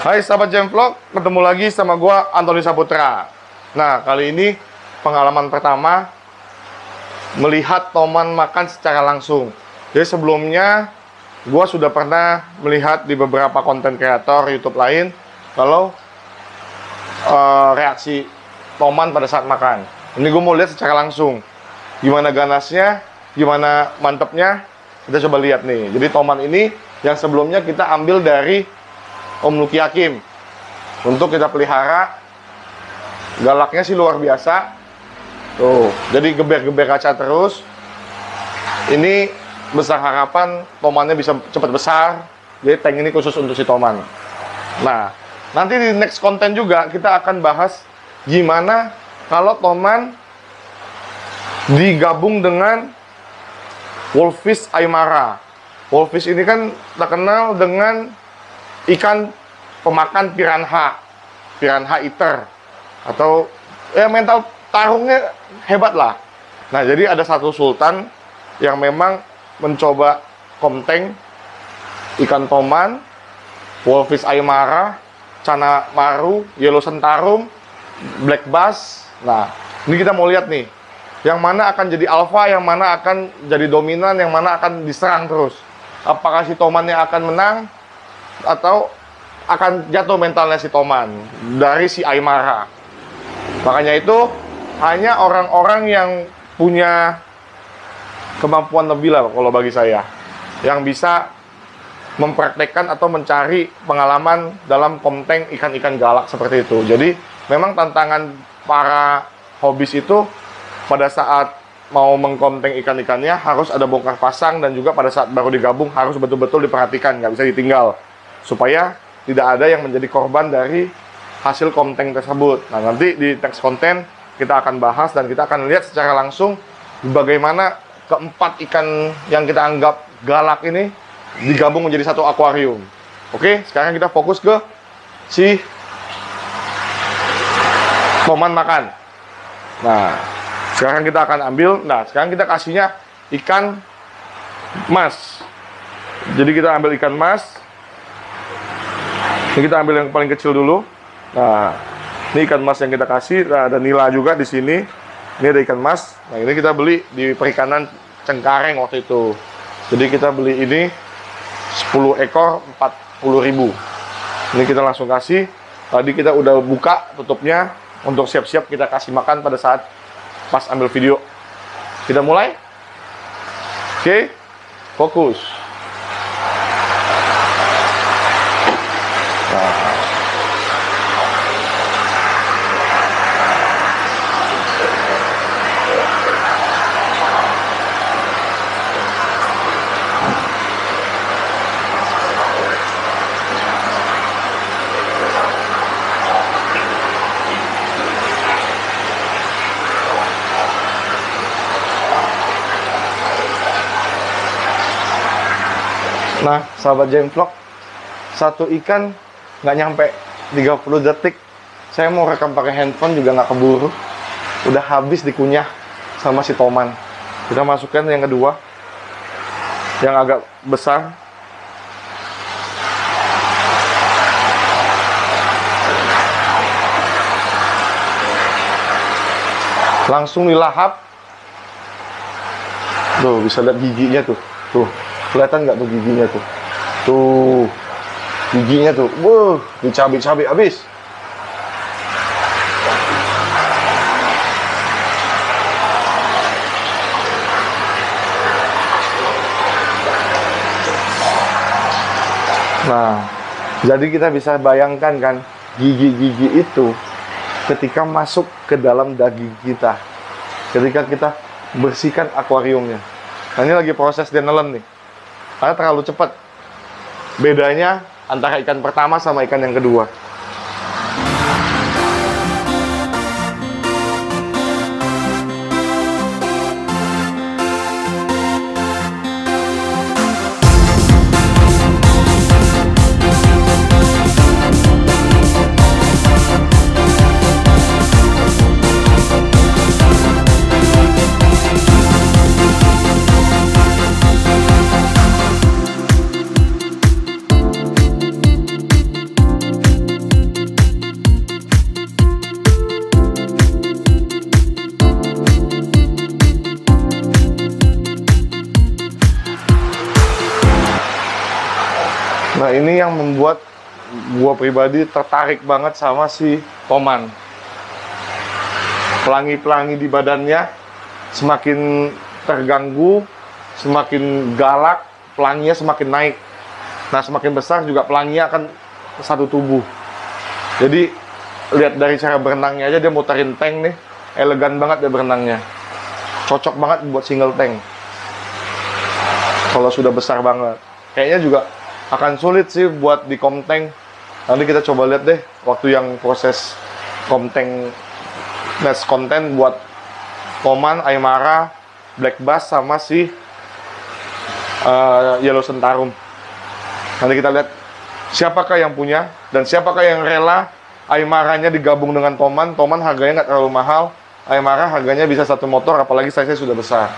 Hai sahabat Jemvlog, ketemu lagi sama gua Antoni Saputra. Nah, kali ini pengalaman pertama melihat toman makan secara langsung. Jadi sebelumnya gua sudah pernah melihat di beberapa konten kreator YouTube lain kalau reaksi toman pada saat makan. Ini gue mau lihat secara langsung gimana ganasnya, gimana mantepnya. Kita coba lihat nih. Jadi toman ini yang sebelumnya kita ambil dari Om Lucky Hakim untuk kita pelihara. Galaknya sih luar biasa. Tuh, jadi geber-geber kaca terus. Ini besar harapan tomannya bisa cepat besar. Jadi tank ini khusus untuk si toman. Nah, nanti di next konten juga kita akan bahas gimana kalau toman digabung dengan Wolffish Aymara. Wolffish ini kan terkenal dengan ikan pemakan piranha eater, atau ya mental tarungnya hebat lah. Nah, jadi ada satu sultan yang memang mencoba konten ikan toman, Wolffish Aymara, Cana Maru, Yellow Sentarum, Black Bass. Nah, ini kita mau lihat nih, yang mana akan jadi alpha, yang mana akan jadi dominan, yang mana akan diserang terus. Apakah si tomannya akan menang atau akan jatuh mentalnya si toman dari si Aymara. Makanya itu hanya orang-orang yang punya kemampuan lebih lah kalau bagi saya, yang bisa mempraktekkan atau mencari pengalaman dalam konten ikan-ikan galak seperti itu. Jadi memang tantangan para hobis itu pada saat mau mengkonten ikan-ikannya harus ada bongkar pasang, dan juga pada saat baru digabung harus betul-betul diperhatikan, nggak bisa ditinggal, supaya tidak ada yang menjadi korban dari hasil konten tersebut. Nah, nanti di teks konten kita akan bahas dan kita akan lihat secara langsung bagaimana keempat ikan yang kita anggap galak ini digabung menjadi satu akuarium. Oke, sekarang kita fokus ke si toman makan. Nah, sekarang kita akan ambil. Nah, sekarang kita kasihnya ikan mas. Jadi kita ambil ikan mas. Ini kita ambil yang paling kecil dulu. Nah, ini ikan mas yang kita kasih. Nah, ada nila juga di sini. Ini ada ikan mas. Nah, ini kita beli di perikanan Cengkareng waktu itu. Jadi kita beli ini 10 ekor 40.000. Ini kita langsung kasih. Tadi kita udah buka tutupnya untuk siap-siap kita kasih makan pada saat pas ambil video. Kita mulai. Oke, fokus. Nah, sahabat Jemvlog, satu ikan nggak nyampe 30 detik. Saya mau rekam pakai handphone juga nggak keburu. Udah habis dikunyah sama si toman. Kita masukkan yang kedua, yang agak besar. Langsung dilahap. Tuh, bisa lihat giginya tuh. Tuh. Kelihatan nggak tuh giginya tuh? Tuh, giginya tuh. Dicabik-cabik habis. Nah, jadi kita bisa bayangkan kan, gigi-gigi itu ketika masuk ke dalam daging kita, ketika kita bersihkan akuariumnya. Nah, ini lagi proses dia nelen nih. Karena terlalu cepat. Bedanya antara ikan pertama sama ikan yang kedua. Nah, ini yang membuat gua pribadi tertarik banget sama si Toman. Pelangi-pelangi di badannya semakin terganggu, semakin galak, pelanginya semakin naik. Nah, semakin besar juga pelanginya akan satu tubuh. Jadi, lihat dari cara berenangnya aja, dia muterin tank nih. Elegan banget dia berenangnya. Cocok banget buat single tank. Kalau sudah besar banget. Kayaknya juga akan sulit sih buat di Komtank. Nanti kita coba lihat deh waktu yang proses Komtank next konten buat Toman, Aymara, Black Bass sama si Yellow Centarum. Nanti kita lihat siapakah yang punya dan siapakah yang rela Aymaranya digabung dengan Toman. Toman harganya nggak terlalu mahal. Aymara harganya bisa satu motor, apalagi size-nya sudah besar.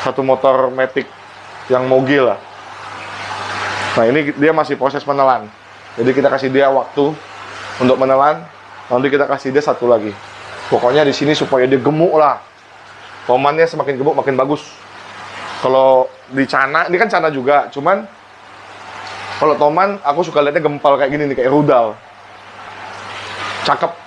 Satu motor Matic yang mogil lah. Nah, ini dia masih proses menelan. Jadi kita kasih dia waktu untuk menelan. Nanti kita kasih dia satu lagi. Pokoknya di sini supaya dia gemuk lah. Tomannya semakin gemuk makin bagus. Kalau di Cana, ini kan Cana juga. Cuman kalau Toman, aku suka lihatnya gempal kayak gini nih, kayak rudal. Cakep.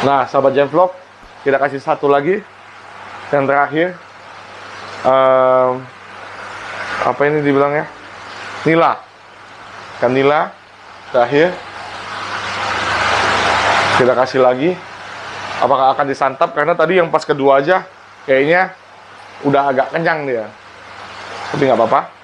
Nah, sahabat Jemvlog, kita kasih satu lagi yang terakhir. Apa ini dibilangnya? Nila. Kan Nila terakhir. Kita kasih lagi. Apakah akan disantap? Karena tadi yang pas kedua aja kayaknya udah agak kenyang dia. Tapi nggak apa-apa.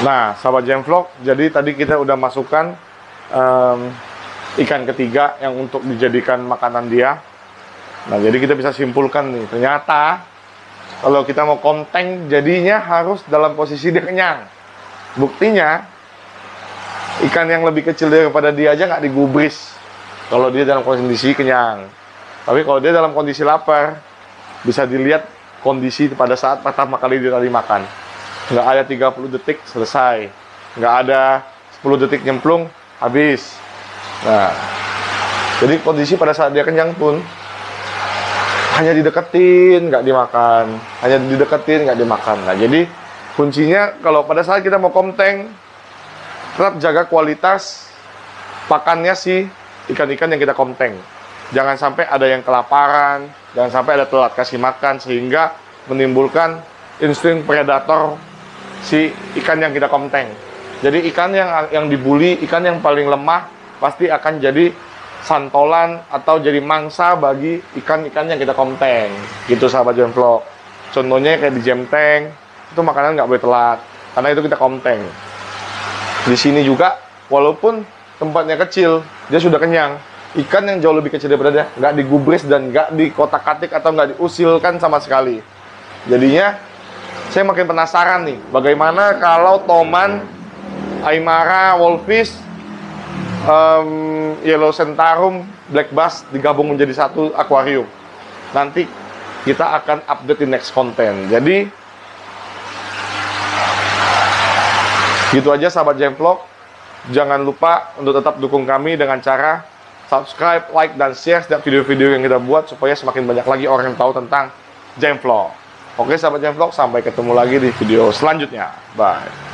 Nah, sahabat Jemvlog, jadi tadi kita udah masukkan ikan ketiga yang untuk dijadikan makanan dia. Nah, jadi kita bisa simpulkan nih, ternyata kalau kita mau Komtank jadinya harus dalam posisi dia kenyang. Buktinya, ikan yang lebih kecil daripada dia aja nggak digubris kalau dia dalam kondisi kenyang. Tapi kalau dia dalam kondisi lapar, bisa dilihat kondisi pada saat pertama kali dia tadi makan. Nggak ada 30 detik selesai, nggak ada 10 detik nyemplung habis. Nah, jadi kondisi pada saat dia kenyang pun hanya dideketin nggak dimakan, hanya dideketin nggak dimakan. Nah, jadi kuncinya kalau pada saat kita mau komteng, tetap jaga kualitas pakannya si ikan-ikan yang kita komteng. Jangan sampai ada yang kelaparan, jangan sampai ada telat kasih makan sehingga menimbulkan insting predator si ikan yang kita komteng. Jadi ikan yang dibuli, ikan yang paling lemah pasti akan jadi santolan atau jadi mangsa bagi ikan-ikan yang kita komteng. Gitu sahabat Joinvlog. Contohnya kayak di Jemteng, itu makanan nggak boleh telat karena itu kita komteng. Di sini juga walaupun tempatnya kecil, dia sudah kenyang. Ikan yang jauh lebih kecil daripada dia nggak digubris dan nggak dikotak-katik atau nggak diusilkan sama sekali. Jadinya saya makin penasaran nih, bagaimana kalau toman, aymara, wolfish, yellow centaurum, black bass digabung menjadi satu akuarium. Nanti kita akan update di next konten. Jadi gitu aja sahabat Joinvlog. Jangan lupa untuk tetap dukung kami dengan cara subscribe, like, dan share setiap video-video yang kita buat supaya semakin banyak lagi orang yang tahu tentang Joinvlog. Oke sahabat Joinvlog, sampai ketemu lagi di video selanjutnya. Bye.